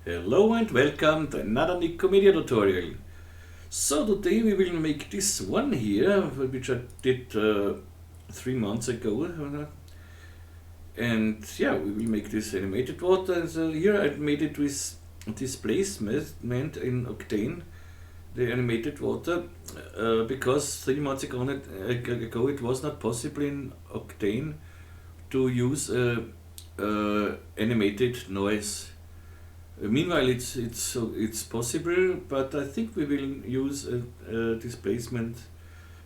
Hello and welcome to another Nikomedia tutorial. So today we will make this one here, which I did 3 months ago. And yeah, we will make this animated water. So here I made it with displacement in Octane, the animated water, because 3 months ago it was not possible in Octane to use animated noise. Meanwhile, it's possible, but I think we will use a displacement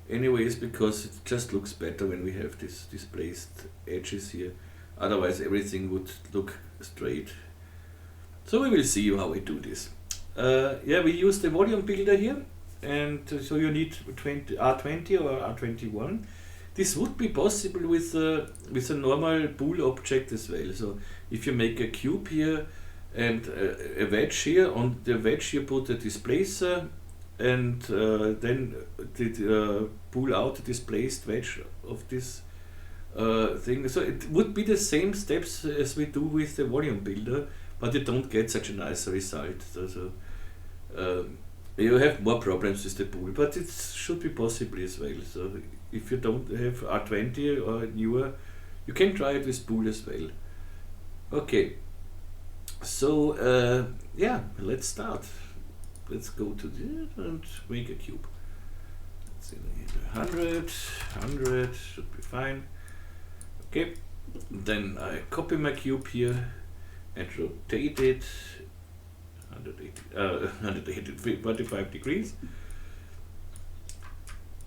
anyways, because it just looks better when we have this displaced edges here. Otherwise, everything would look straight. So we will see how we do this. Yeah, we use the volume builder here, and so you need R20 or R21. This would be possible with a normal bool object as well. So if you make a cube here and a wedge here, on the wedge you put a displacer, and then pull out the displaced wedge of this thing. So it would be the same steps as we do with the volume builder, but you don't get such a nice result. So you have more problems with the bool, but it should be possible as well. So if you don't have R20 or newer, you can try it with bool as well. Okay. So yeah, let's start. Let's go to this and make a cube. Let's see, 100 should be fine. Okay, then I copy my cube here and rotate it 45 degrees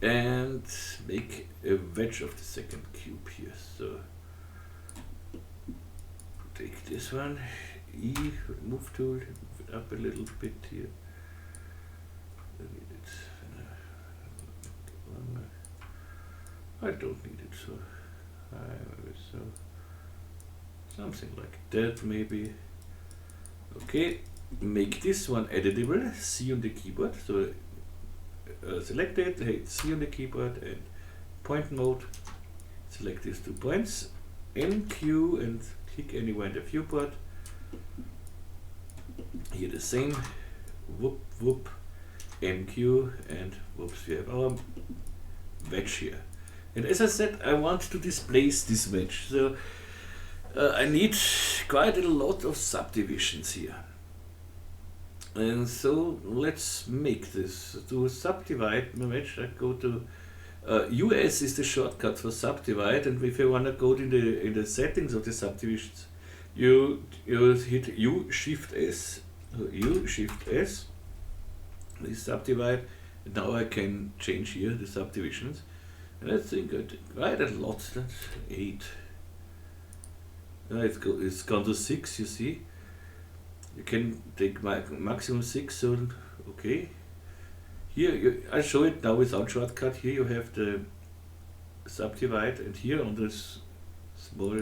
and make a wedge of the second cube here. So take this one. E, remove tool, move it up a little bit here. I don't need it so high, so something like that maybe. Okay, make this one editable, C on the keyboard. So select it, hit C on the keyboard and point mode. Select these 2 points, NQ, and click anywhere in the viewport. Here the same, whoop whoop, NQ, and whoops, we have our wedge here. And as I said, I want to displace this wedge, so I need quite a lot of subdivisions here. And so let's make this. To subdivide my wedge, I go to US is the shortcut for subdivide, and if you want to go in the settings of the subdivisions, you hit U Shift S. So U Shift S, this subdivide, and now I can change here the subdivisions. And I think I did quite a lot. That's 8. It's gone to 6, you see. You can take maximum 6, so okay. Here I show it now without shortcut. Here you have the subdivide, and here on this small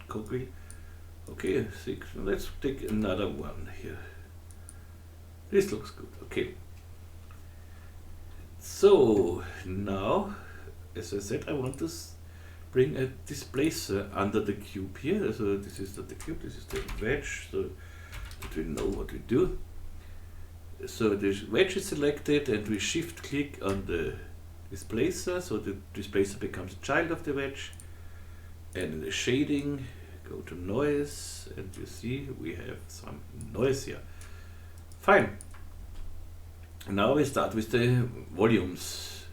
cogwheel. Okay, 6. Let's take another one here. This looks good. Okay. So now, as I said, I want to bring a displacer under the cube here. So this is not the cube, this is the wedge, so that we know what we do. So the wedge is selected, and we shift click on the displacer, so the displacer becomes a child of the wedge. And in the shading, go to noise, and you see we have some noise here. Fine. Now we start with the volumes.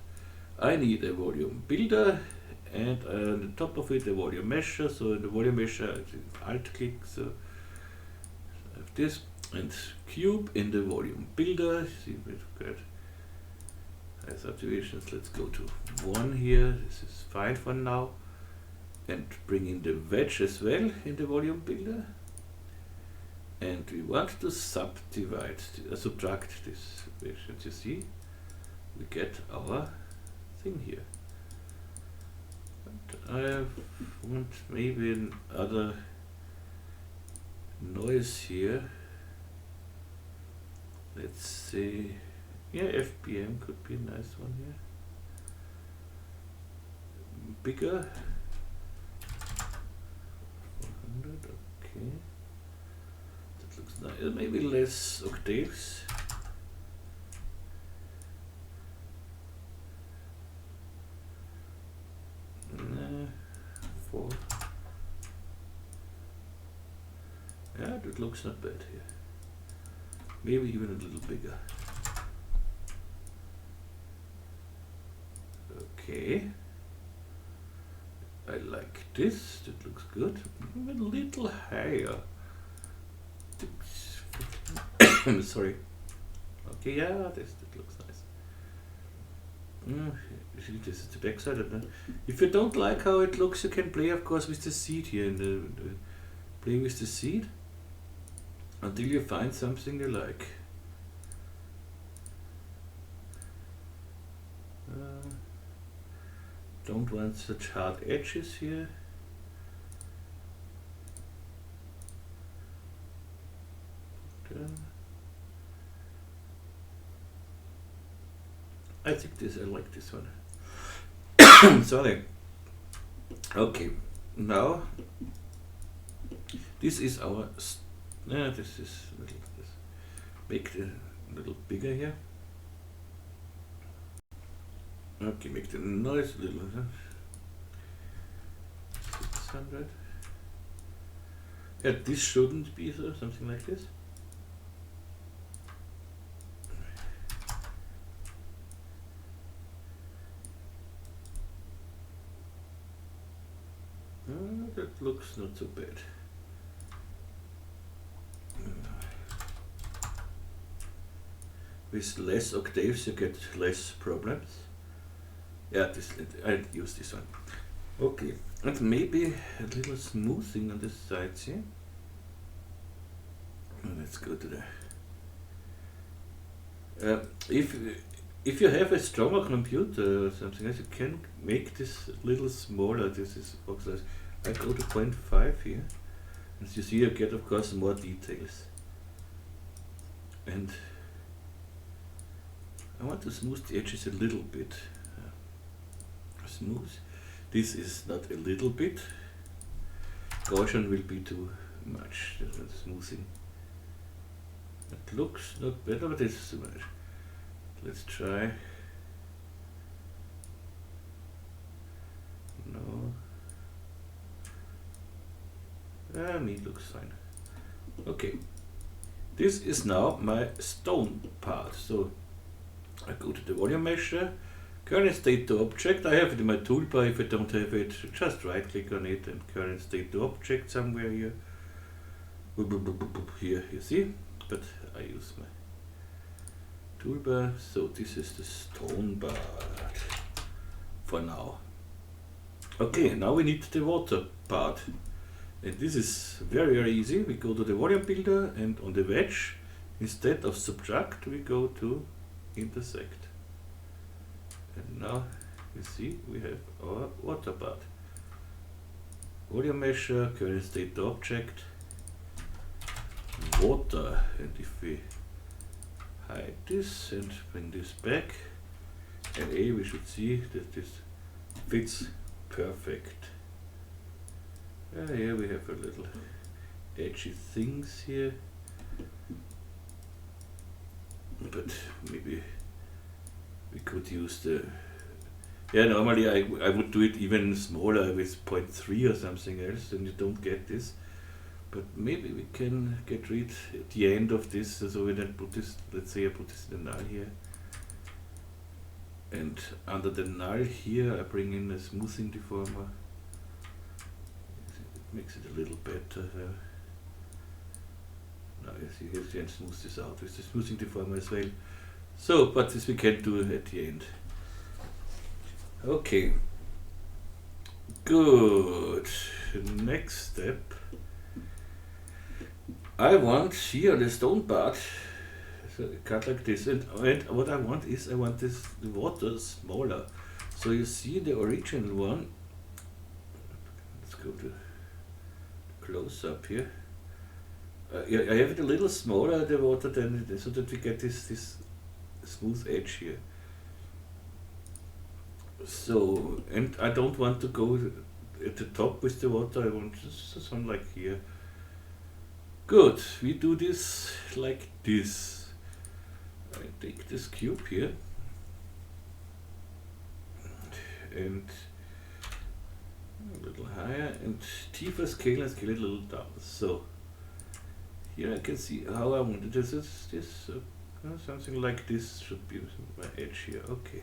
I need a volume builder, and on the top of it a volume measure. So in the volume measure, alt click, so I have this, and cube in the volume builder. See, we've got high subdivisions. Let's go to 1 here. This is fine for now. And bring in the wedge as well in the volume builder. And we want to subdivide, subtract this wedge. And you see, we get our thing here. But I want maybe another noise here. Let's say, yeah, FBM could be a nice one here. Bigger. 400, okay. That looks nice. Maybe less octaves. Four. Yeah, that looks not bad here. Maybe even a little bigger. Okay. I like this. That looks good. Even a little higher. Sorry. Okay, yeah, that looks nice. See, this is the back side of that. If you don't like how it looks, you can play, of course, with the seat here. Play with the seat until you find something you like. Don't want such hard edges here. I think this, I like this one. Sorry. Okay, now this is our. This is little. Make it a little bigger here. Okay, make the noise a little. 600. Yeah, this shouldn't be so, something like this. That looks not so bad. With less octaves you get less problems. Yeah, I'll use this one. Okay, and maybe a little smoothing on the sides here. Let's go to the. If you have a stronger computer or something else, you can make this a little smaller. This is box size. I go to 0.5 here. As you see, you get, of course, more details. And I want to smooth the edges a little bit. Smooth. This is not a little bit. Gaussian will be too much. Smoothing. It looks not better, but it's too much. Let's try. No. Me looks fine. Okay. This is now my stone part. So I go to the volume measure, current state to object. I have it in my toolbar. If I don't have it, just right click on it and current state to object somewhere here. Here, you see? But I use my toolbar. So this is the stone part for now. Okay, now we need the water part. And this is very, very easy. We go to the volume builder and on the wedge, instead of subtract, we go to intersect. And now you see we have our water part. Volume measure, current state to object, water. And if we hide this and bring this back, and we should see that this fits perfect. Here we have a little edgy things here, but maybe we could use the. Yeah, normally I would do it even smaller with 0.3 or something else, and you don't get this. But maybe we can get rid at the end of this, so we then put this. Let's say I put this in the null here, and under the null here I bring in a smoothing deformer. Makes it a little better. Now you can smooth this out with the smoothing deformer as well. So, but this we can do at the end. Okay. Good. Next step. I want here the stone part. So cut like this, and what I want is the water smaller. So you see the original one. Let's go to close up here. I have it a little smaller, the water, than so that we get this smooth edge here. So, and I don't want to go at the top with the water. I want just one like here. Good, we do this like this. I take this cube here and a little higher, and T for scale and scale it a little down. So here I can see how I want it. This is this something like this should be my edge here. Okay,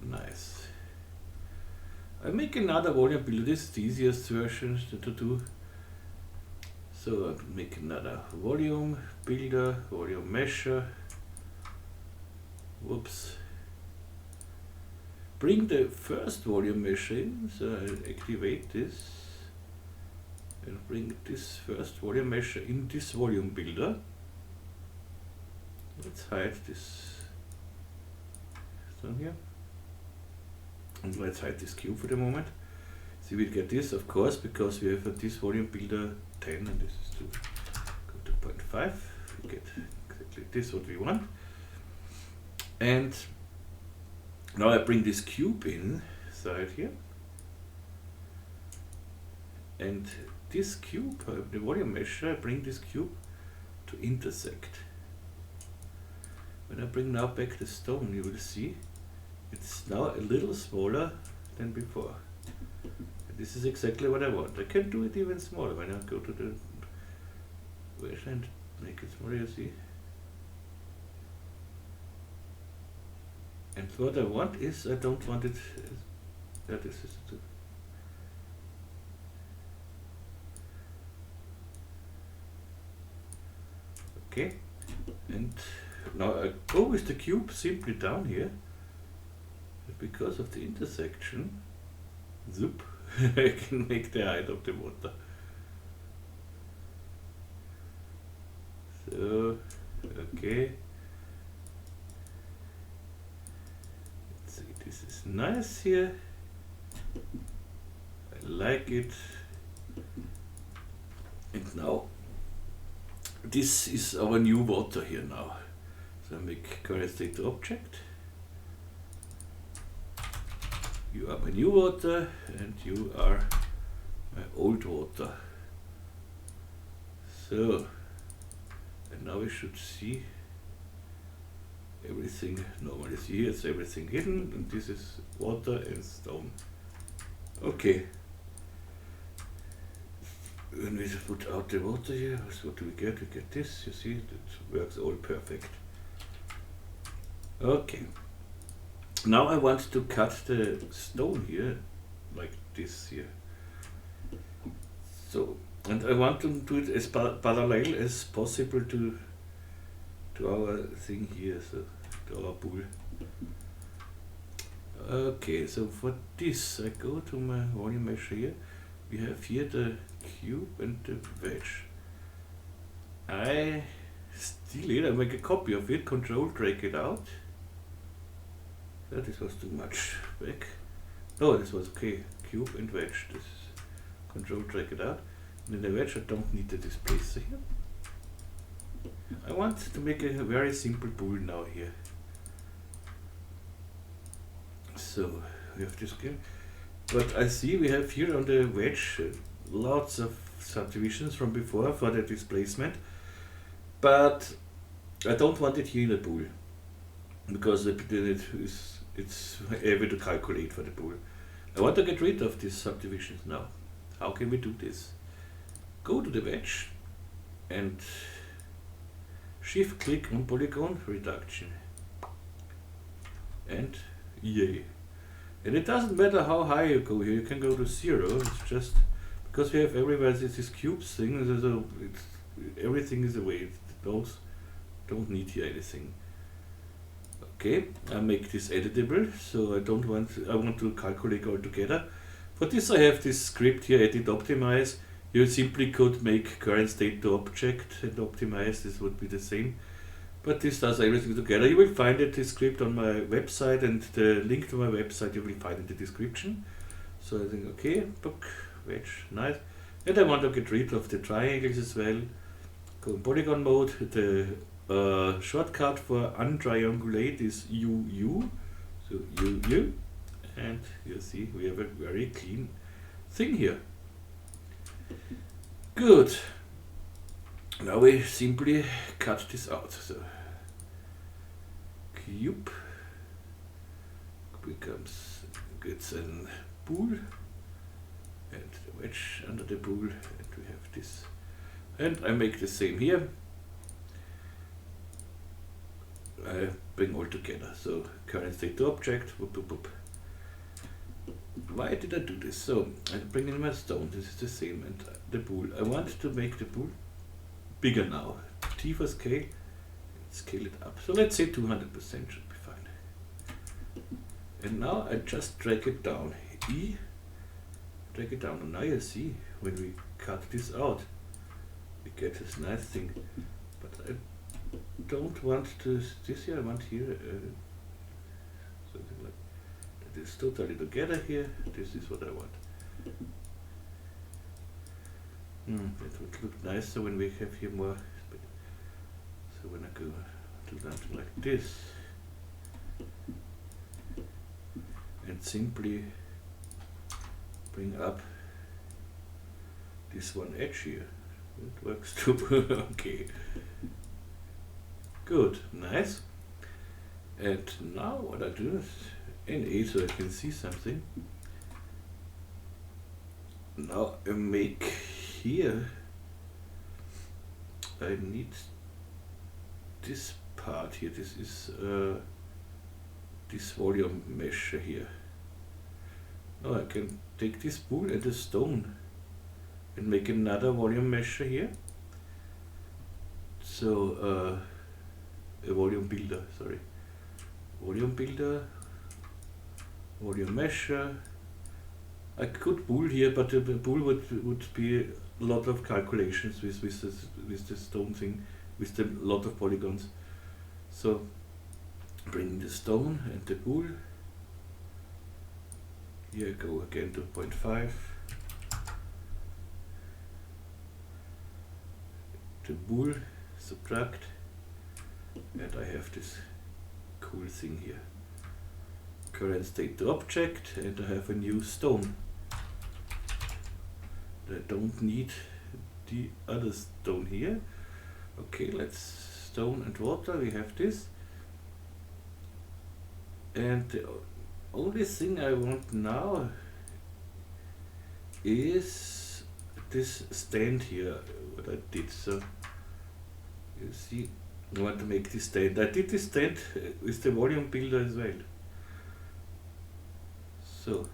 nice. I make another volume builder. This is the easiest version to do. So I make another volume builder, volume measure. Whoops. Bring the first volume measure in, so I activate this and bring this first volume measure in this volume builder. Let's hide this down here. And let's hide this cube for the moment. See, we get this, of course, because we have this volume builder 10 and this is to go to 0.5. We get exactly this what we want. And now I bring this cube inside here. And this cube, the volume measure, I bring this cube to intersect. When I bring now back the stone, you will see it's now a little smaller than before. And this is exactly what I want. I can do it even smaller when I go to the measure and make it smaller, you see. And what I want is, I don't want it, this is the, okay, and now I go with the cube simply down here. Because of the intersection, zoop, I can make the height of the water. So, okay. Let's see, this is nice here. I like it. And now, this is our new water here now. So I make current state to object. You are my new water and you are my old water. So, and now we should see everything normally. See, it's everything hidden, and this is water and stone. Okay. When we put out the water here, what do we get? We get this, you see, it works all perfect. Okay. Now I want to cut the stone here, like this here. So, and I want to do it as parallel as possible to our thing here, so to our pool. Okay, so for this I go to my volume measure here. We have here the cube and the wedge. I steal it, I make a copy of it, control drag it out. This was too much back. No, this was okay. Cube and wedge. This is control drag it out. And in the wedge I don't need the displacer here. I want to make a very simple pool now here. So we have this here. But I see we have here on the wedge lots of subdivisions from before for the displacement. But I don't want it here in the pool, because it's heavy to calculate for the pool. I want to get rid of these subdivisions now. How can we do this? Go to the wedge and shift click on polygon reduction and yay. And it doesn't matter how high you go here, you can go to 0. It's just because we have everywhere this cubes thing, so everything is away. Those don't need here anything. Okay, I make this editable, so I want to calculate all together. For this I have this script here, edit optimize. You simply could make current state to object and optimize, this would be the same. But this does everything together. You will find this script on my website, and the link to my website you will find in the description. So I think, okay, book, wedge, nice. And I want to get rid of the triangles as well. Go in polygon mode. The shortcut for untriangulate is UU. So UU. And you see we have a very clean thing here. Good. Now we simply cut this out. So cube gets a bool and the wedge under the bool, and we have this. And I make the same here. I bring all together. So current state to object. Whoop, whoop, whoop. Why did I do this? So I bring in my stone. This is the same, and the bool. I want to make the bool bigger now. T for scale. Scale it up. So let's say 200% should be fine. And now I just drag it down. E. Drag it down. And now you see when we cut this out, we get this nice thing. But I don't want to this here. I want here something like that is totally together here. This is what I want. That would look nicer when we have here more. So when I go to something like this and simply bring up this one edge here, it works too. Okay. Good, nice. And now what I do is NA so I can see something. Now I make here, I need this part here. This is this volume measure here. Now I can take this bool and the stone and make another volume measure here. So a volume builder, sorry. Volume builder, volume measure. I could bool here, but the bool would be a lot of calculations with the stone thing, with a lot of polygons. So bring the stone and the bool. Here I go again to 0.5. The bool, subtract, and I have this cool thing here. Current state to object, and I have a new stone. I don't need the other stone here. Okay, let's stone and water, we have this. And the only thing I want now is this stand here, what I did. So you see, I want to make this stand. I did this stand with the volume builder as well. So,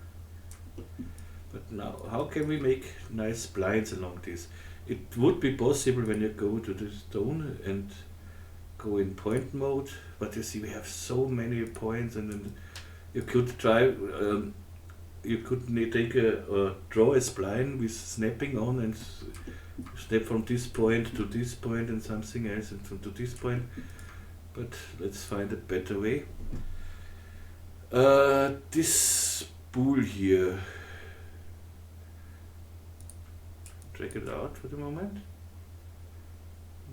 but now how can we make nice blinds along this? It would be possible when you go to the stone and go in point mode, but you see we have so many points, and then you could try, you could take draw a spline with snapping on and snap from this point to this point and something else and to this point, but let's find a better way. This spool here, drag it out for the moment.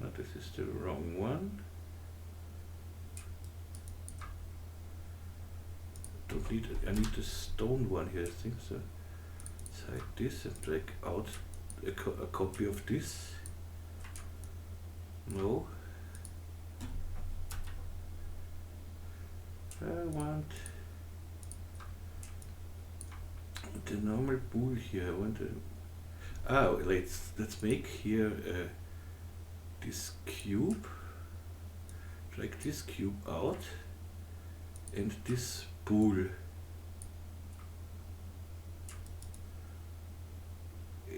No, this is the wrong one. Don't need it. I need the stone one here, I think so. Let's hide this and drag out a copy of this. No. I want the normal bool here. I want let's make here this cube. Drag this cube out and this bool.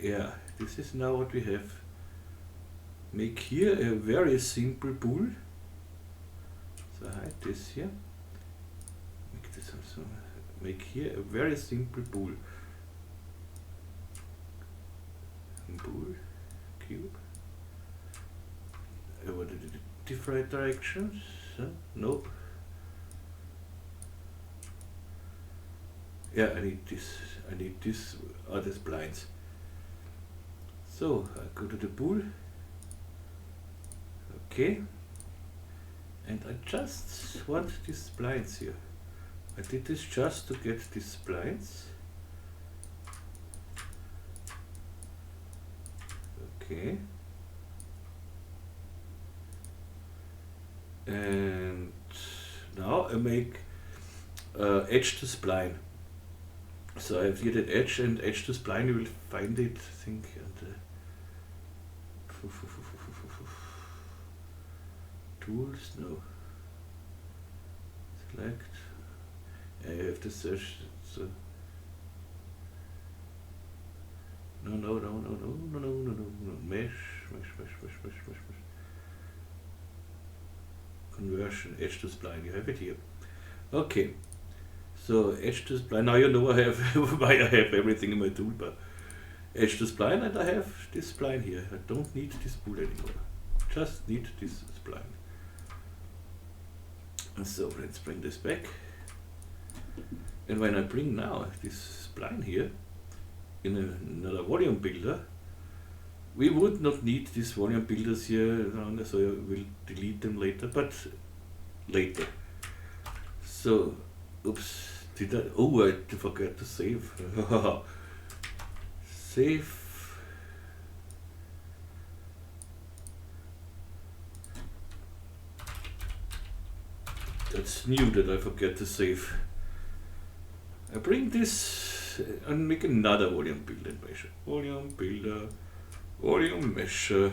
Yeah, this is now what we have. Make here a very simple bool. So hide this here. Make this also. Make here a very simple bool. Bool, cube. What are the different directions? Nope. Yeah, I need this other splines. So I go to the bool. Okay. And I just want these splines here. I did this just to get these splines. Okay. And now I make edge to spline. So I have here that edge and edge to spline. You will find it, I think, and tools. No. Select. I have to search. So no. Mesh. Conversion, edge to spline. You have it here. Okay. So edge to spline. Now you know I have why I have everything in my toolbar. Edge to spline, and I have this spline here. I don't need this spool anymore. Just need this spline. And so let's bring this back. And when I bring now this spline here in another volume builder, we would not need these volume builders here, so I will delete them later, but later. So, oops, did I? Oh, I forgot to save. Save. That's new that I forget to save. I bring this and make another volume builder and measure. Volume builder, volume measure,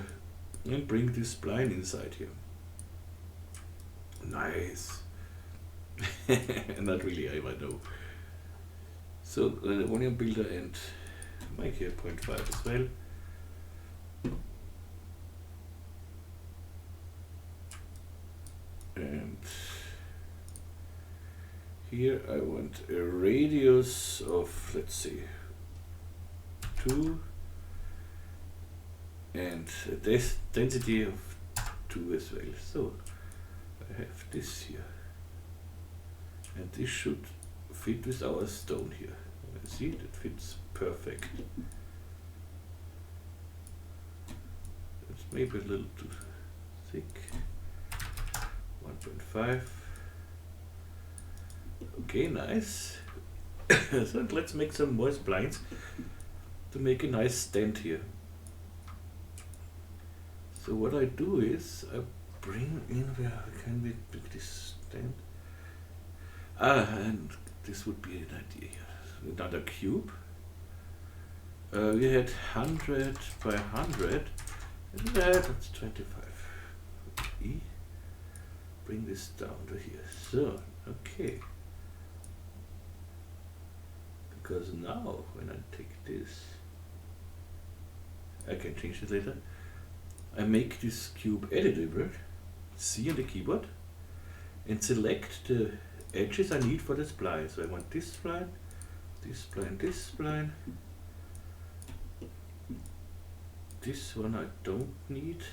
and bring this spline inside here. Nice. Not really, I know. So the volume builder and make here 0.5 as well. And here I want a radius of, let's see, 2 and a density of 2 as well. So I have this here, and this should fit with our stone here. See, that fits perfect. It's maybe a little too thick. 1.5. Okay, nice. So let's make some more splines to make a nice stand here. So what I do is I bring in, where can we make this stand? And this would be an idea here. Another cube. We had 100 by 100, and that's 25. E. Bring this down to here. So, okay. Because now, when I take this, I can change it later. I make this cube editable, C on the keyboard, and select the edges I need for the spline. So I want this spline, this spline, this spline. This one I don't need.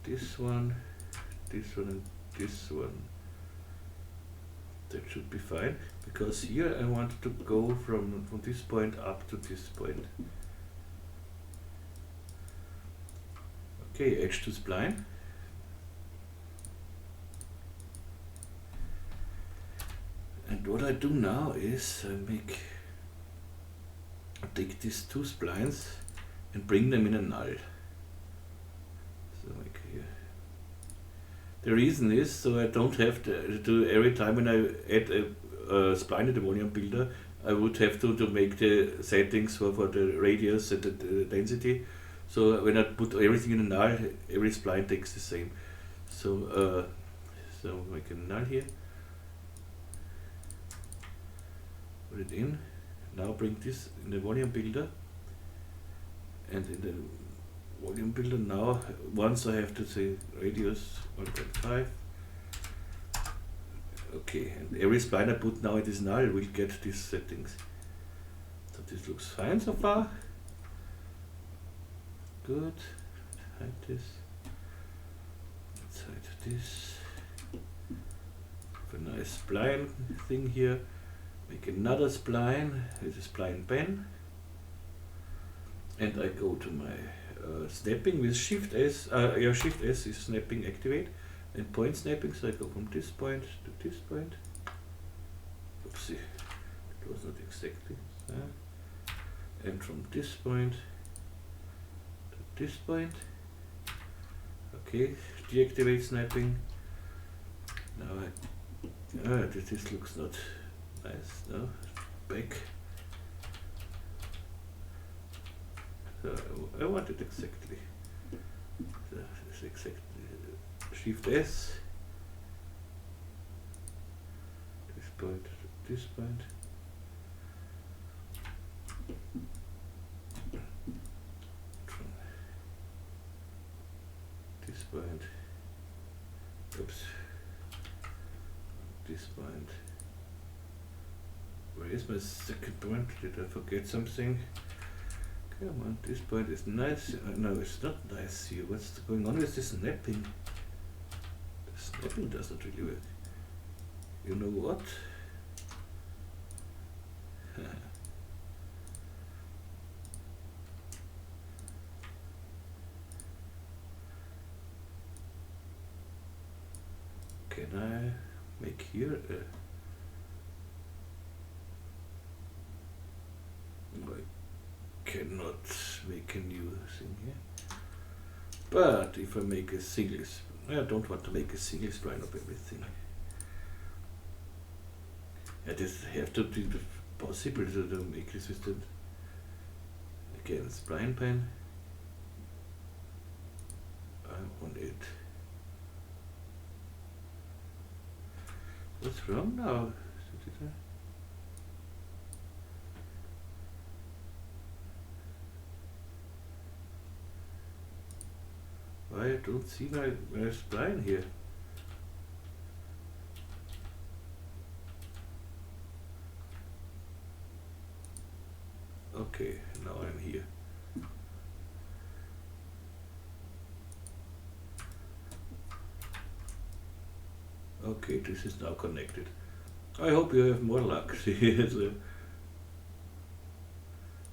This one, and this one. That should be fine, because here I want to go from this point up to this point. Okay, edge to spline. And what I do now is I take these two splines and bring them in a null. So like here. The reason is so I don't have to do every time when I add a spline in the volume builder, I would have to make the settings for the radius and the density. So when I put everything in a null, every spline takes the same. So so make a null here. Put it in. Now bring this in the volume builder. And in the volume builder now, once I have to say radius 1.5. Okay, and every spline I put now in this null will get these settings. So this looks fine so far. Good. Hide this. Let's hide this. Have a nice spline thing here. Make another spline. This is spline pen. And I go to my snapping with Shift S. Shift S is snapping activate, and point snapping. So I go from this point to this point. Oopsie, it was not exactly. And from this point to this point. Okay, deactivate snapping. Now this looks not nice. No, back. So I want it exactly. So it's exactly Shift S. This point to this point. This point. Oops. This point. Where is my second point? Did I forget something? Come on, this point is nice. No, it's not nice here. What's going on with the snapping? The snapping doesn't really work. You know what? Can I make here a... I cannot make a new thing here. But if I make a single... I don't want to make a single spline of everything. I just have to do the possible to make this with the... Again, spline pen. I'm on it. What's wrong now? I don't see my spline here. Okay, now I'm here. Okay, this is now connected. I hope you have more luck.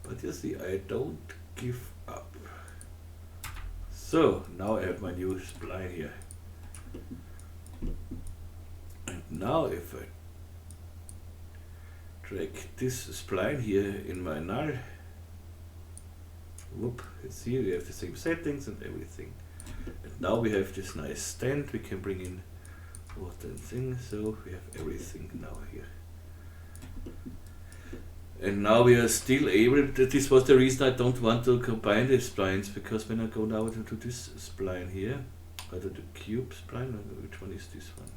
But you see, I don't give up. So, now I have my new spline here. And now if I drag this spline here in my null, whoop, you see we have the same settings and everything. And now we have this nice stand, we can bring in water and thing, so we have everything now here. And now we are still able, this was the reason I don't want to combine the splines, because when I go now to this spline here, either the cube spline, or which one is this one?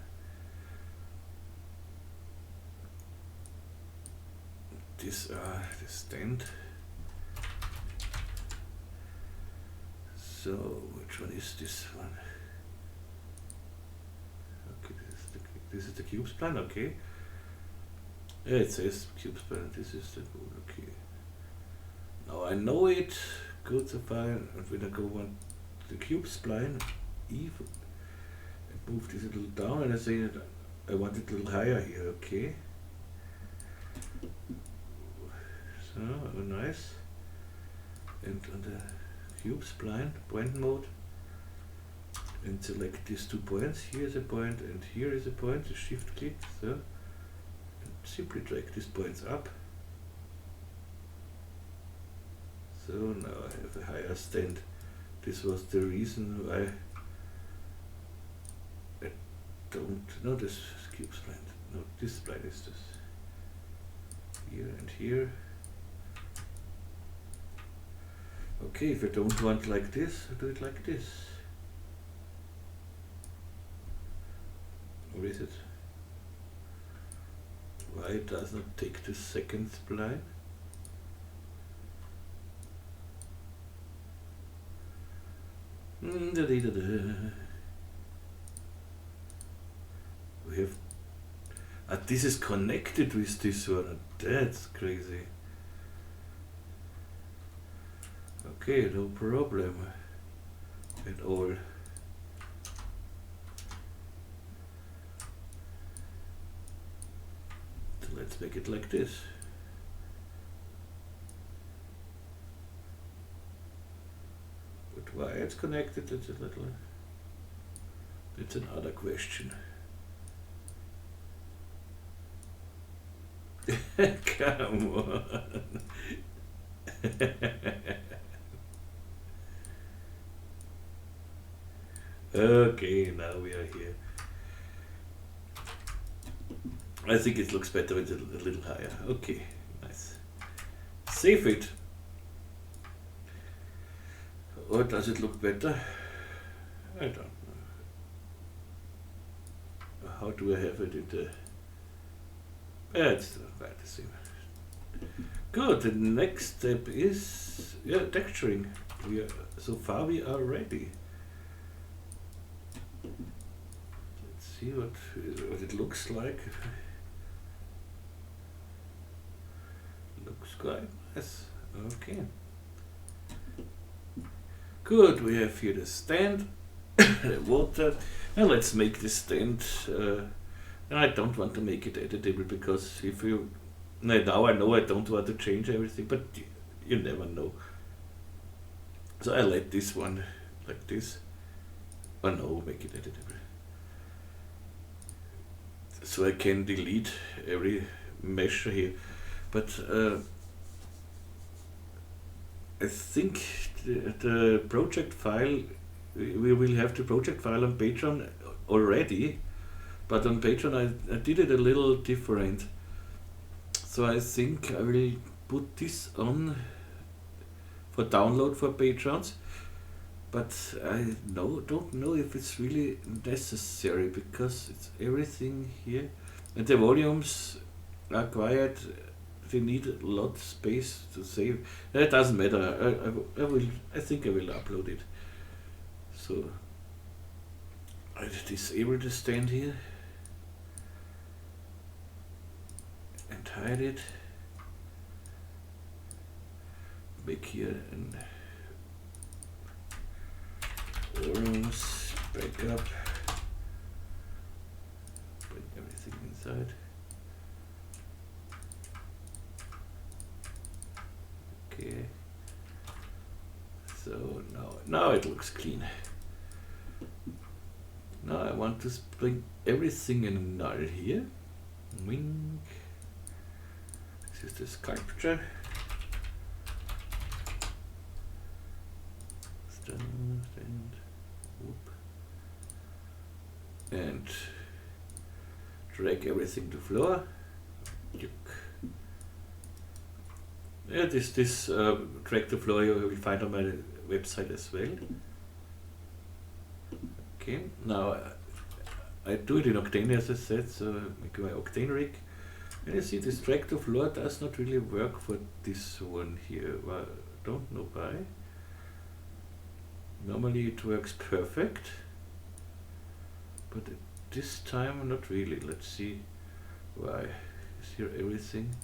This stand. So, which one is this one? Okay, this is the cube spline, okay. Yeah, it says cube spline, this is the good, okay. Now I know it, good so fine, and when I go on the cube spline, even, and move this a little down, and I say that I want it a little higher here, okay. So, nice. And on the cube spline, point mode, and select these 2 points. Here is a point and here is a point. Shift click, so, and simply drag these points up. So now I have a higher stand. This was the reason why I don't know this cube spline. No, this spline is this. Here and here. Okay, if I don't want like this, I do it like this. Where is it? Why it does not take the second spline? We have... this is connected with this one. That's crazy. Okay, no problem at all. So let's make it like this. But why it's connected, it's a little... It's another question. Come on. Okay, now we are here. I think it looks better with it a little higher. Okay, nice. Save it. Or does it look better? I don't know. How do I have it in the... Yeah, it's quite the same. Good, the next step is texturing. So far we are ready. Let's see what it looks like. Looks quite nice. Okay. Good, we have here the stand, the water. Now let's make this stand. I don't want to make it editable because if you... Now I know I don't want to change everything, but you never know. So I let this one like this. Oh no, make it editable. So I can delete every measure here. But I think the project file, we will have the project file on Patreon already, but on Patreon I did it a little different. So I think I will put this on for download for patrons, but I don't know if it's really necessary because it's everything here and the volumes are quiet. They need a lot of space to save. It doesn't matter. I think I will upload it. So I disable the stand here and hide it. Make here an orange backup. Bring everything inside. Okay. So now it looks clean. Now I want to bring everything in null here. Wink. This is the sculpture. And drag everything to floor. Yeah, this drag to floor you will find on my website as well. Okay, now I do it in Octane as I said, so I make my OCTANE rig. And you see this drag to floor does not really work for this one here. Well, don't know why. Normally it works perfect, but at this time not really. Let's see why. Is here everything?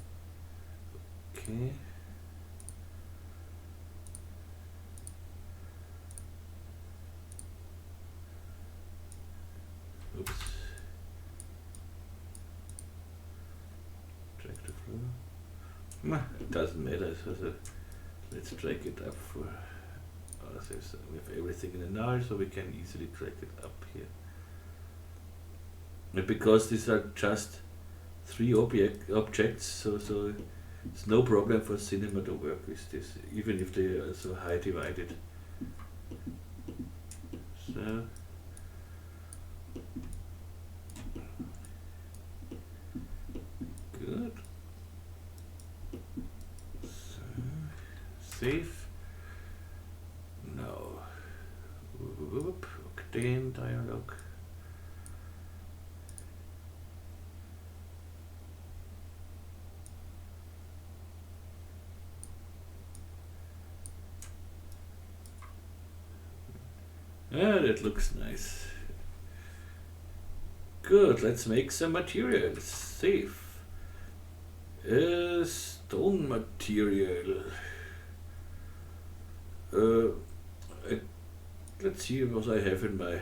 Okay. Oops. Drag the floor. It doesn't matter. So let's drag it up for. We have everything in the null, so we can easily drag it up here. And because these are just 3 objects, so it's no problem for cinema to work with this, even if they are so high divided. So good. So save. Now, Octane dialog. Ah, that looks nice. Good, let's make some materials. Save. Stone material. Let's see what I have in my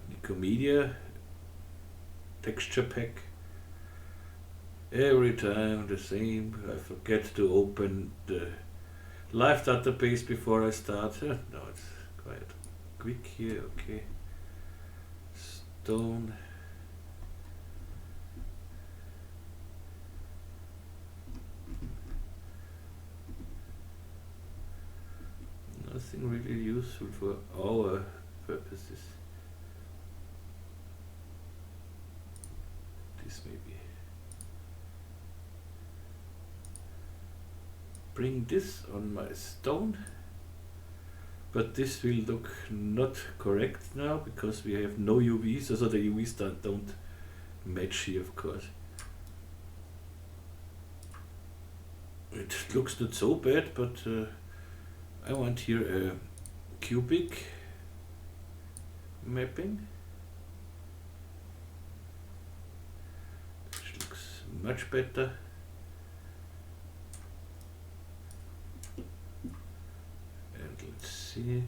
Nikomedia texture pack. Every time the same. I forget to open the live database before I start. No, it's quite quick here. Okay. Stone. nothing really useful for our purposes. This maybe. Bring this on my stone, but this will look not correct now because we have no UVs, so the UVs don't match here, of course. It looks not so bad, but I want here a cubic mapping, which looks much better. And let's see,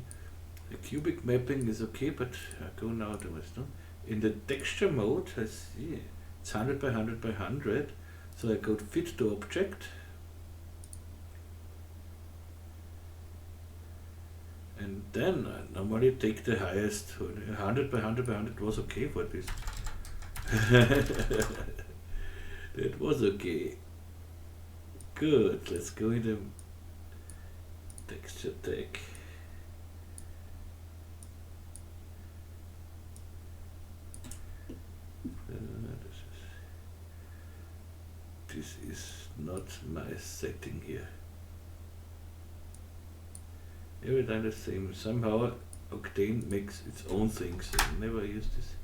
the cubic mapping is okay, but I go now to my stone. In the texture mode, I see it's 100 by 100 by 100, so I go to fit to object. And then I normally take the highest. 100 by 100 by 100 was okay for this. That was okay. Good, let's go in the texture tag. This is not my setting here. Every time the same. Somehow Octane makes its own thing, so I never use this.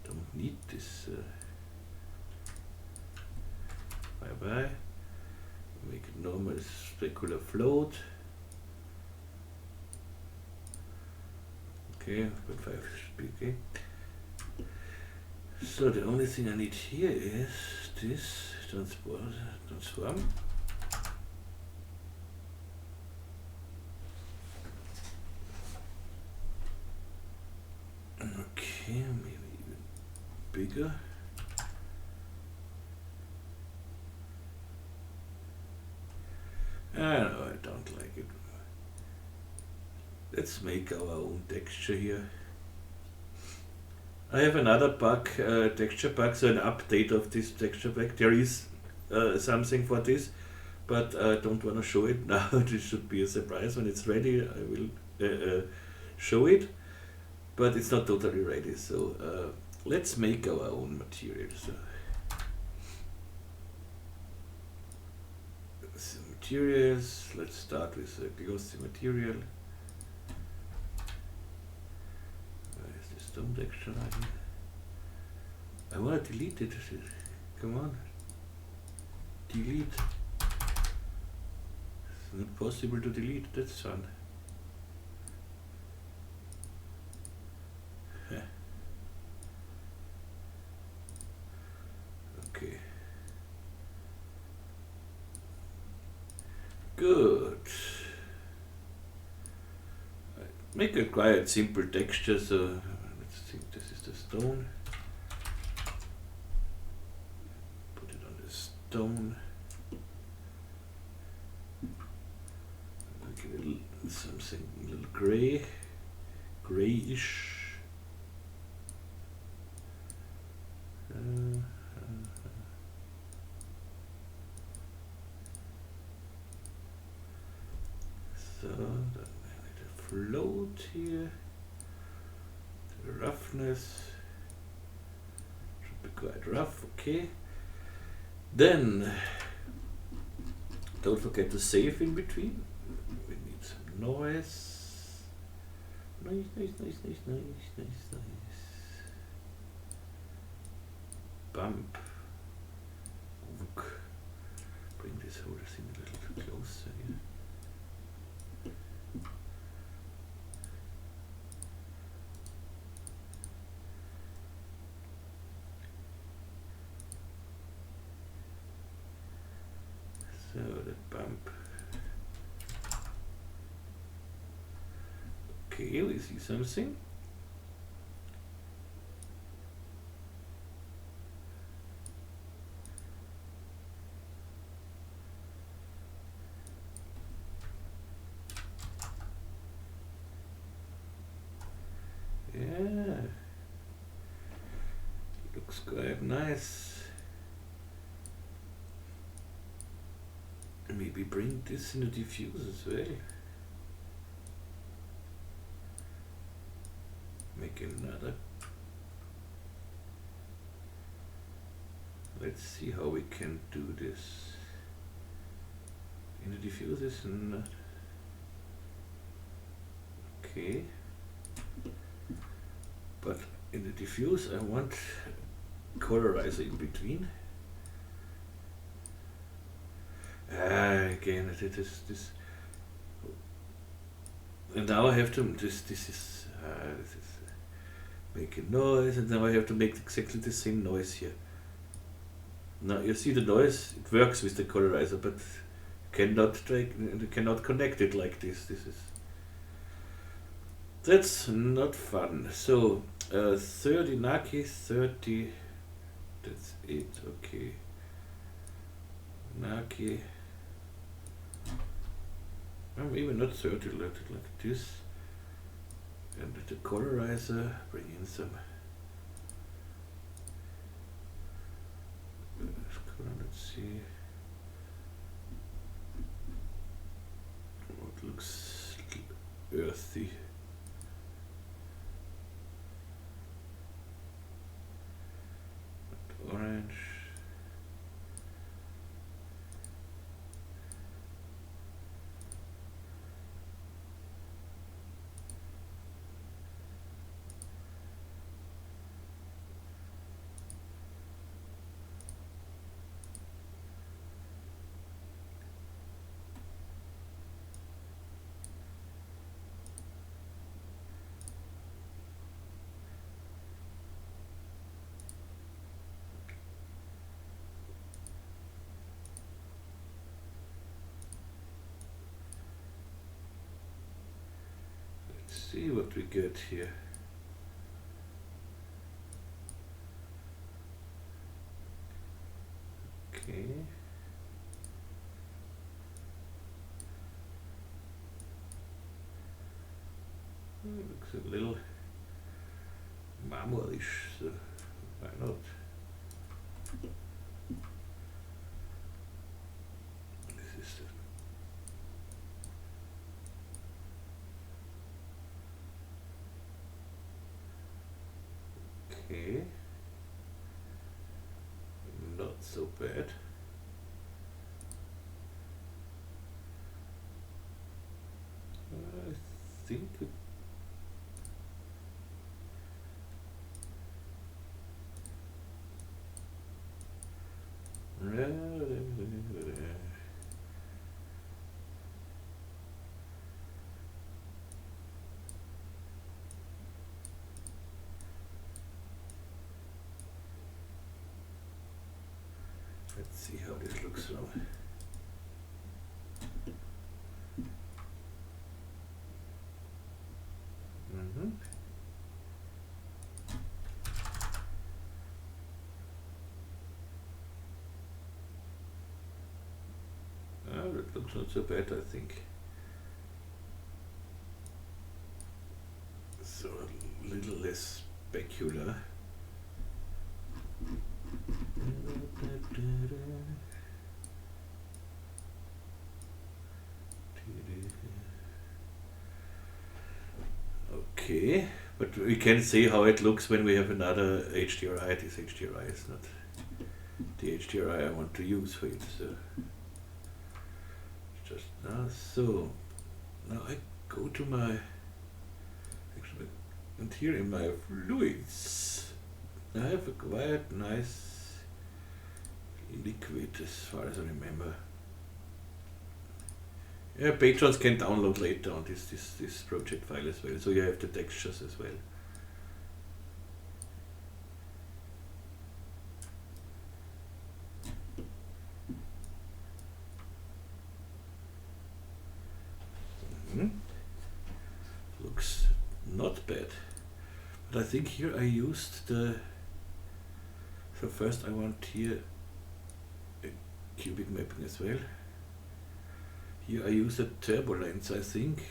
Don't need this. Bye bye. Make it normal specular float. Okay, 0.5 should be okay. So the only thing I need here is this transform. Okay, maybe even bigger. No, I don't like it. Let's make our own texture here. I have another bug, texture bug, so an update of this texture pack. There is something for this, but I don't want to show it now. This should be a surprise. When it's ready, I will show it, but it's not totally ready. So let's make our own material. So materials, let's start with a glossy material. Stone texture line. I want to delete it. Come on. Delete. It's not possible to delete. That's fun. Okay. Good. Make a quite simple texture. So I think this is the stone. Put it on the stone. Make it a little, something a little gray, grayish. So then I need a float here. Roughness should be quite rough, okay. Then don't forget to save in between. We need some noise. Nice. Bump. Bring this whole thing a little closer here. So the bump. Okay, we see something. Yeah, looks quite nice. maybe bring this in the diffuse as well. Make another. Let's see how we can do this. In the diffuse is not okay, but in the diffuse I want colorizer in between. Again, it is this, and now I have to this is making noise, and now I have to make exactly the same noise here. Now you see the noise, it works with the colorizer, but cannot connect it like this. That's not fun. So 30 Naki, 30, that's it, okay. Naki, maybe not 30, like this. And with the colorizer, bring in some. Let's see what looks earthy. Orange. See what we get here. Okay. Looks a little marmorish, so why not? This is okay, not so bad. I think it let's see how this looks now. That looks not so bad, I think. So a little less specular. Okay, but we can see how it looks when we have another HDRI. This HDRI is not the HDRI I want to use for it. So just now. So now I go to my and here in my fluids I have a quite nice liquid as far as I remember. Yeah, patrons can download later on this project file as well, so you have the textures as well. Looks not bad, but I think here I used the. So first I want here a cubic mapping as well. Here I use a turbo lens, I think,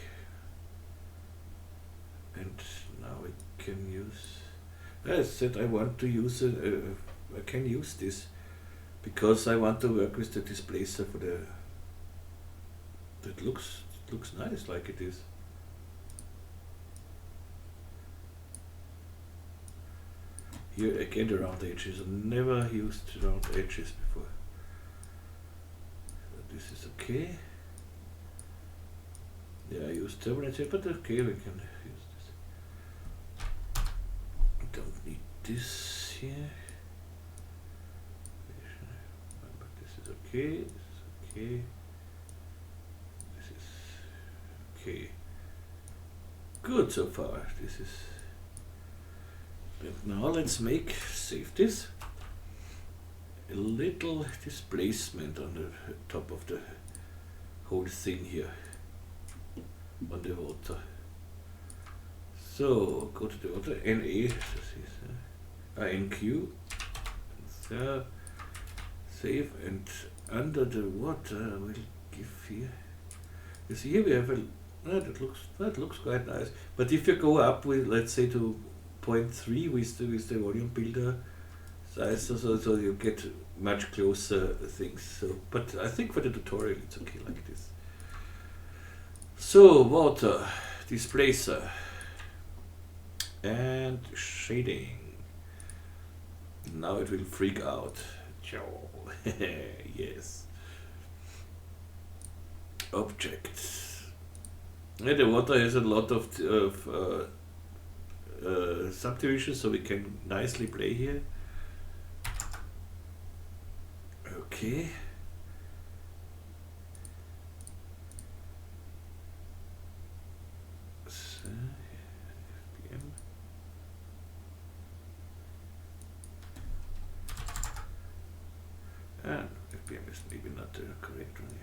and now I can use. I said I want to use I can use this because I want to work with the displacer for the That looks nice like it is. Here again the round edges. I never used round edges before. So this is okay. Yeah, I used turbulence here, but okay, we can use this. Don't need this here. But this is okay. This is okay. This is okay. Good so far. This is. And now let's save this. A little displacement on the top of the whole thing here. On the water. So go to the water, NA, this is NQ, so save, and under the water I will give here. You see here we have that looks quite nice. But if you go up with, let's say, to 0.3 with the volume builder size, so you get much closer things. So, but I think for the tutorial it's okay like this. So water, displacer, and shading. Now it will freak out. Yes. Object. Yeah, the water has a lot of subdivisions, so we can nicely play here. Okay. So, FBM. And FBM is maybe not the correct one here.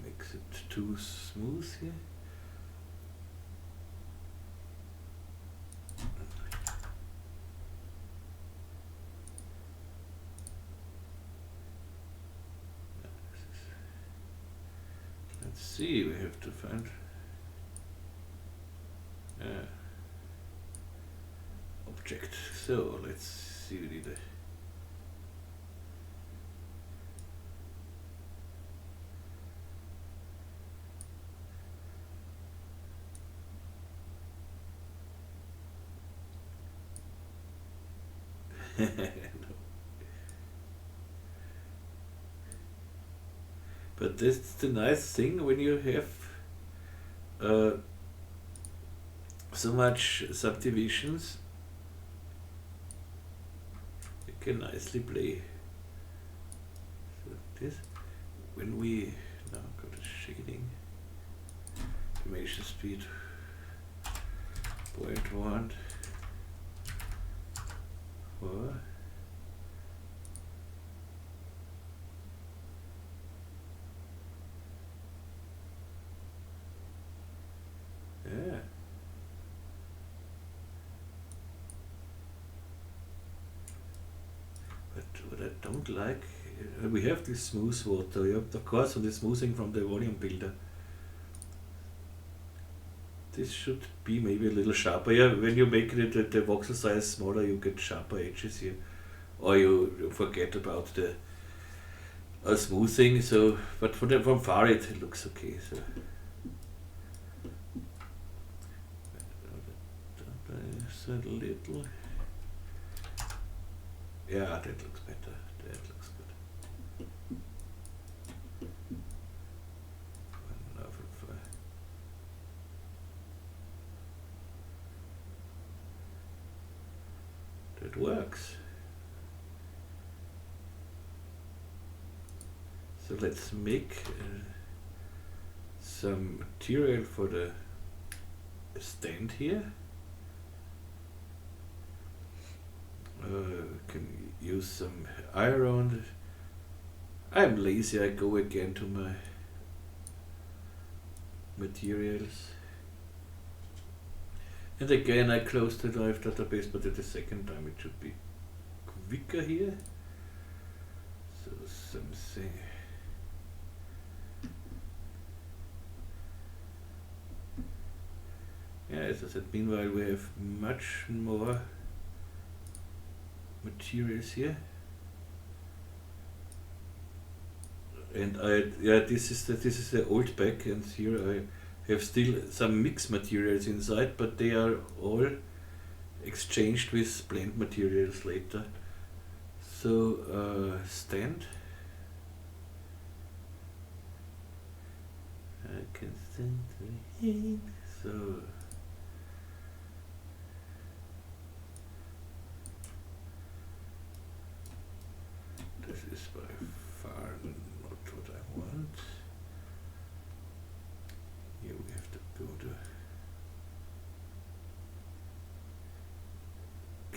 Makes it too smooth here. Let's see, we have to find object. So let's see, we need a no. But that's the nice thing when you have so much subdivisions, you can nicely play. So this, when we now go to shading, animation speed 0.1 4. Yeah. But what I don't like, we have this smooth water, we have of course on the smoothing from the volume builder. This should be maybe a little sharper. Yeah, when you make it the voxel size smaller, you get sharper edges here, or you forget about the smoothing. So, but from far it looks okay. So. A little, yeah, that looks better. That looks good. That works. So let's make some material for the stand here. Can use some iron. I'm lazy, I go again to my materials. And again I closed the drive database, but at the second time it should be quicker here. So something. Yeah, as I said, meanwhile we have much more materials here. And this is the old pack, and here I have still some mixed materials inside, but they are all exchanged with blend materials later. So stand. I can stand the heat. So this is by far not what I want. Here we have to go to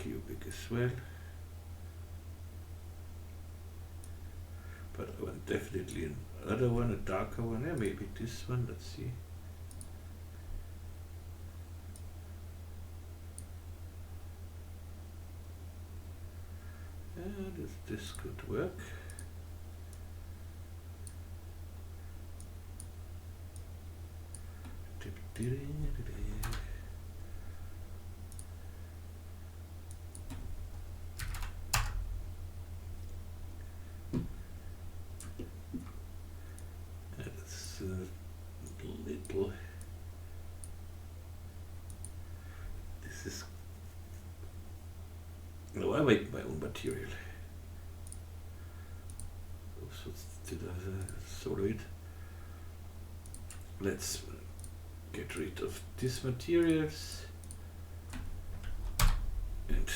cubic as well. But I want definitely another one, a darker one. Yeah, maybe this one. Let's see. This could work. That's a little. This is. No, I make my own material. Solid. Let's get rid of these materials and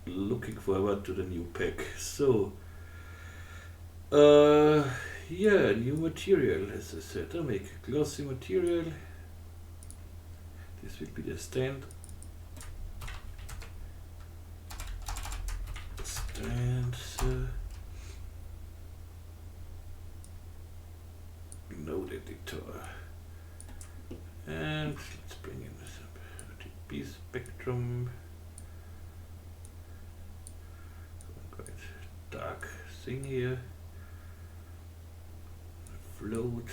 looking forward to the new pack. So yeah, new material. As I said, I make a glossy material. This will be the stand. Node editor, and let's bring in some RGB spectrum. Quite dark thing here. Float,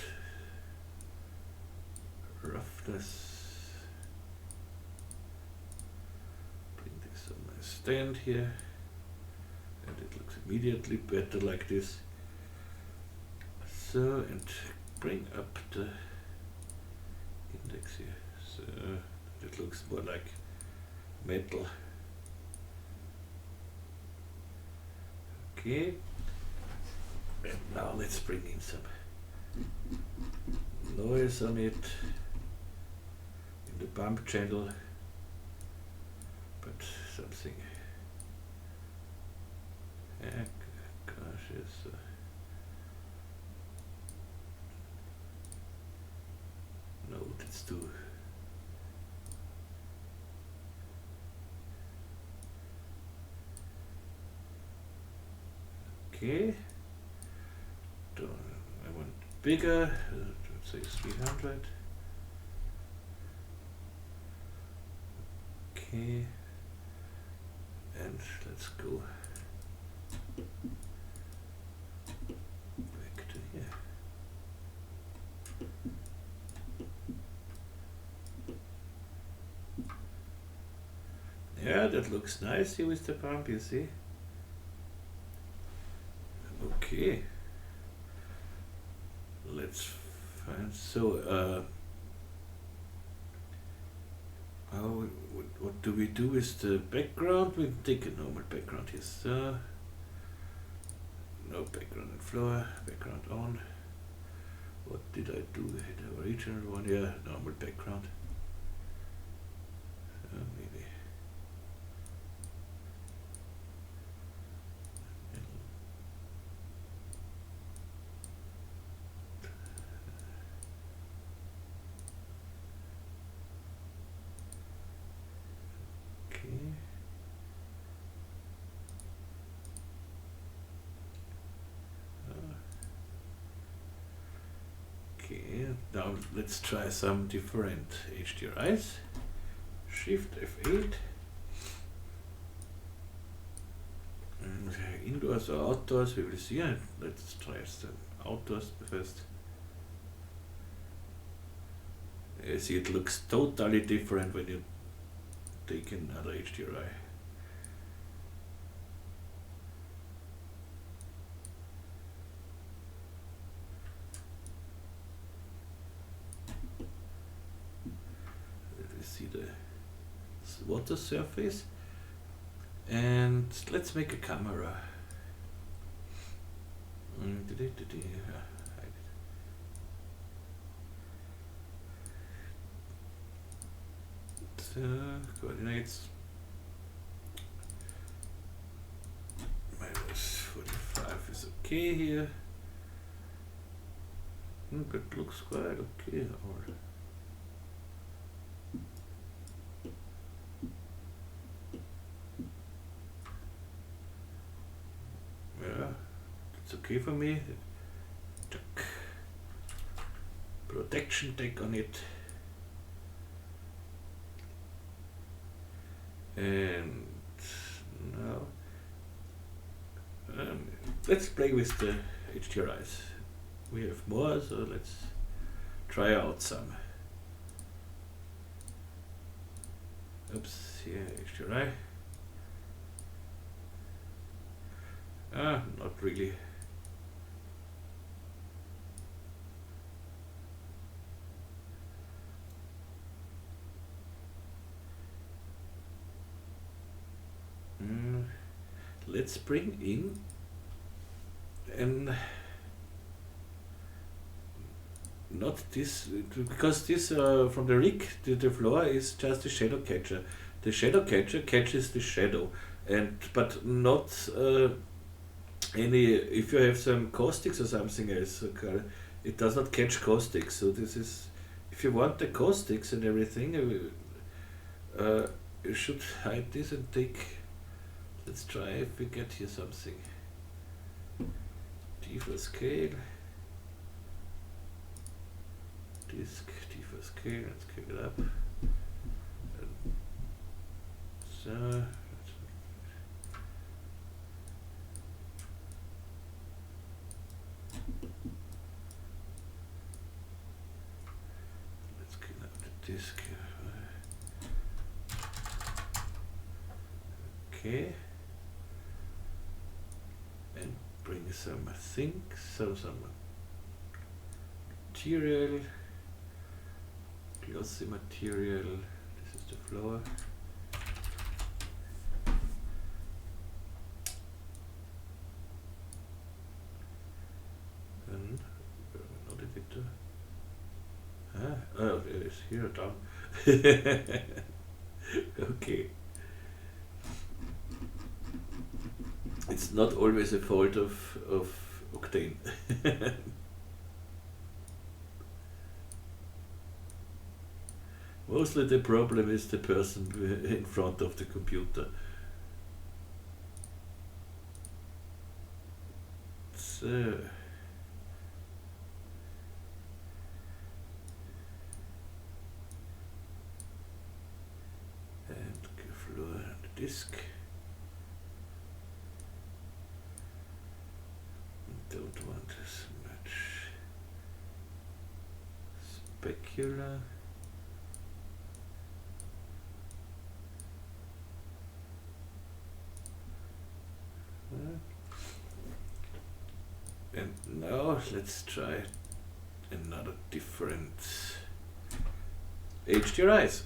roughness. Bring this on my stand here. And it looks immediately better like this. So, and bring up the index here. So it looks more like metal. Okay. And now let's bring in some noise on it in the bump channel, but something. Gosh, it's no, that's too. Okay. I want bigger. Let's say 300. Okay. And let's go back to here. Yeah, that looks nice here with the pump, you see. Okay. Let's find, so what do we do with the background? We take a normal background here, so no background and floor, background on. What did I do? The original one, yeah, normal background. Maybe. Okay, And now let's try some different HDRIs. Shift F8. And indoors or outdoors, we will see. Let's try some outdoors first. You see, it looks totally different when you take another HDRI. See the water surface, and let's make a camera. Coordinates -45 is okay here. That looks quite okay. Yeah, it's okay for me. Check. Protection tag on it. And now let's play with the HDRIs. We have more, so let's try out some. Oops, here HDRI. Not really. Let's bring in and not this, because this from the rig, the floor is just a shadow catcher. The shadow catcher catches the shadow, and but not any. If you have some caustics or something else, it does not catch caustics. So this is, if you want the caustics and everything, you should hide this and take. Let's try if we get here something. T for scale. Disk, T for scale, let's scale it up. And so, let's scale up the disk here. Okay. And bring some things, so some material. Glossy material, this is the floor. And not a bit. Oh, it is here down. Okay. It's not always a fault of Octane. Mostly the problem is the person in front of the computer. So, and floor and the disk. Don't want as much specular. And now let's try another different HDRIs.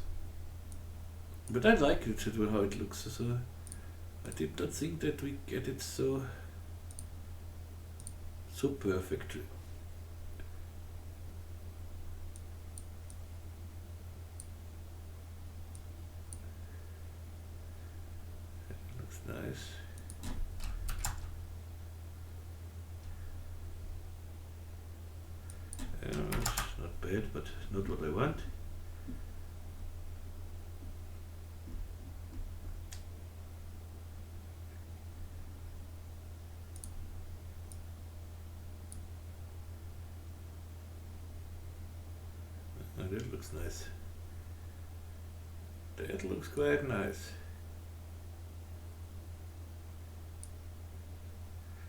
But I like it how it looks. So I did not think that we get it so perfect. It looks nice. It's not bad, but not what I want. that looks nice. That looks quite nice.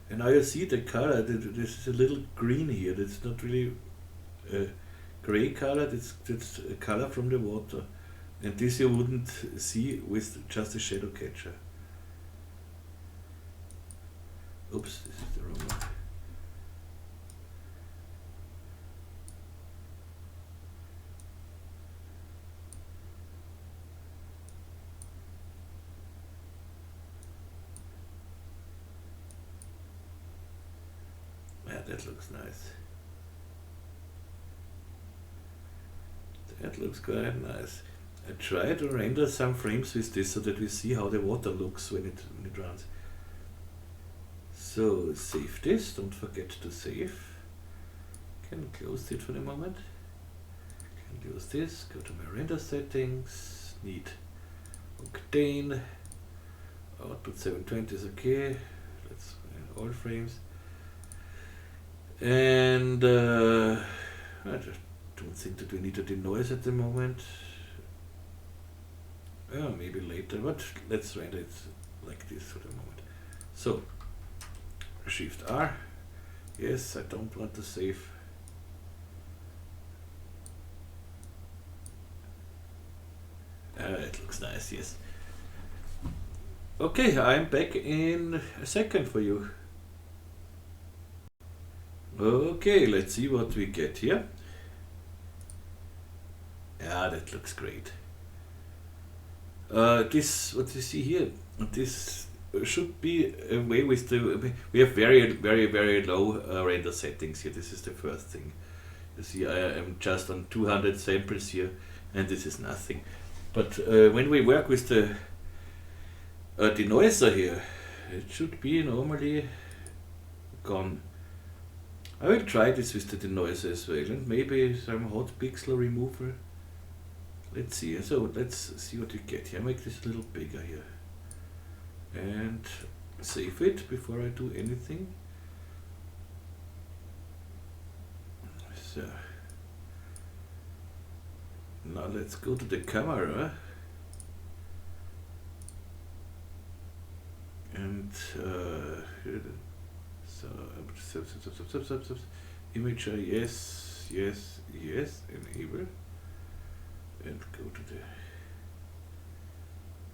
And now you see the color, this is a little green here, that's not really a gray color, that's a color from the water. And this you wouldn't see with just a shadow catcher. Oops, this is the wrong one. Yeah, that looks nice. That looks quite nice. I try to render some frames with this so that we see how the water looks when it runs. So save this, don't forget to save. Can close it for the moment. Can close this, go to my render settings, need Octane, output 720 is okay, let's all frames. And I just don't think that we need to denoise at the moment. Maybe later, but let's render it like this for the moment. So, Shift R. Yes, I don't want to save. It looks nice, yes. Okay, I'm back in a second for you. Okay, let's see what we get here. Yeah, that looks great. This, what you see here, this should be a way with the, we have very low render settings here. This is the first thing. You see, I am just on 200 samples here, and this is nothing. But when we work with the denoiser here, it should be normally gone. I will try this with the denoiser as well, and maybe some hot pixel removal. Let's see, so let's see what we get here. Make this a little bigger here. And save it before I do anything. So, now let's go to the camera. And image, yes, enable. And go to the,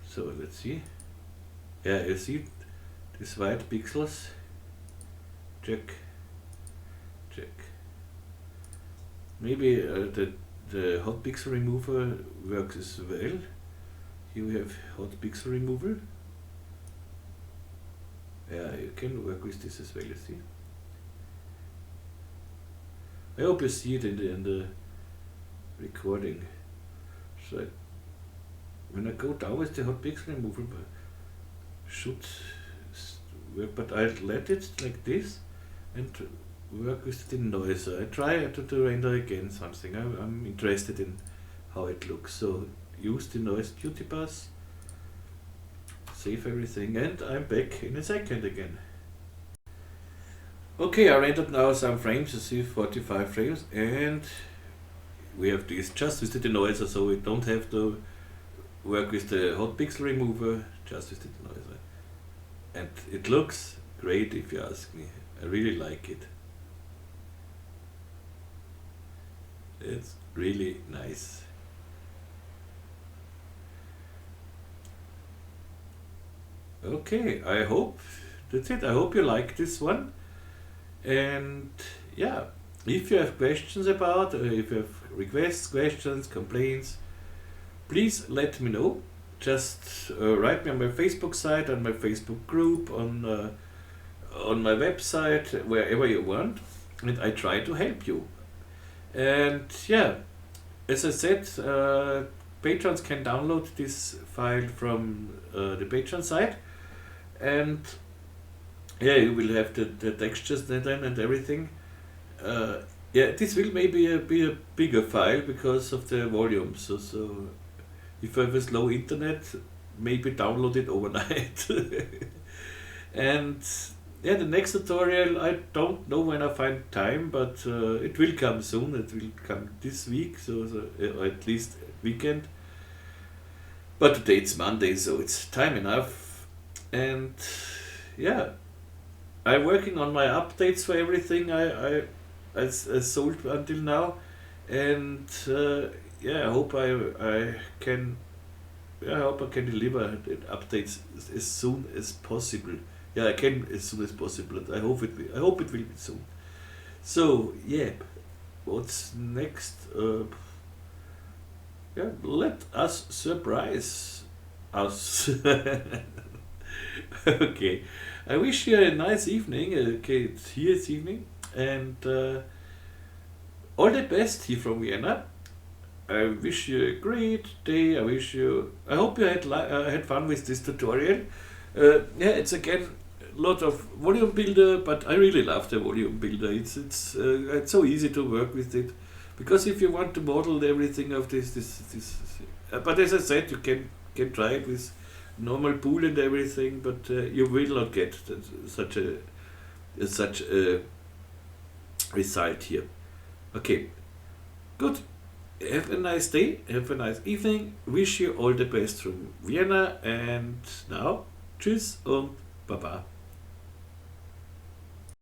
so let's see. Yeah, you see these white pixels. Check. Maybe the hot pixel remover works as well. Here we have hot pixel removal. Yeah, you can work with this as well, you see. I hope you see it in the recording. So when I go down with the hot pixel removal, should work, but I let it like this and work with the denoiser. I try to render again something. I'm interested in how it looks. So use the noise duty bus, save everything, and I'm back in a second again. Okay, I rendered now some frames. You see 45 frames, and we have this just with the denoiser, so we don't have to work with the hot pixel remover, just with the denoiser. And it looks great if you ask me. I really like it. It's really nice. Okay, I hope that's it. I hope you like this one. And yeah, if you have questions about, if you have requests, questions, complaints, please let me know. Just write me on my Facebook site, on my Facebook group, on my website, wherever you want, and I try to help you. And yeah, as I said, patrons can download this file from the Patreon site, and yeah, you will have the textures then and everything. Yeah, this will maybe be a bigger file because of the volume. So if I have a slow internet, maybe download it overnight. And yeah, the next tutorial, I don't know when I find time, but it will come soon. It will come this week, or at least weekend. But today it's Monday, so it's time enough. And yeah, I'm working on my updates for everything I sold until now, and yeah, I hope I can. Yeah, I hope I can deliver the updates as soon as possible. Yeah, I can as soon as possible. I hope it will. I hope it will be soon. So yeah, what's next? Yeah, let us surprise us. Okay, I wish you a nice evening. Okay, it's here it's evening, and all the best here from Vienna. I wish you a great day. I hope you had fun with this tutorial. Yeah, it's again a lot of volume builder, but I really love the volume builder. It's so easy to work with it, because if you want to model everything of but as I said, you can try it with normal pool and everything, but you will not get such a result here. Okay, good. Have a nice day, have a nice evening. Wish you all the best from Vienna, and now, tschüss und baba.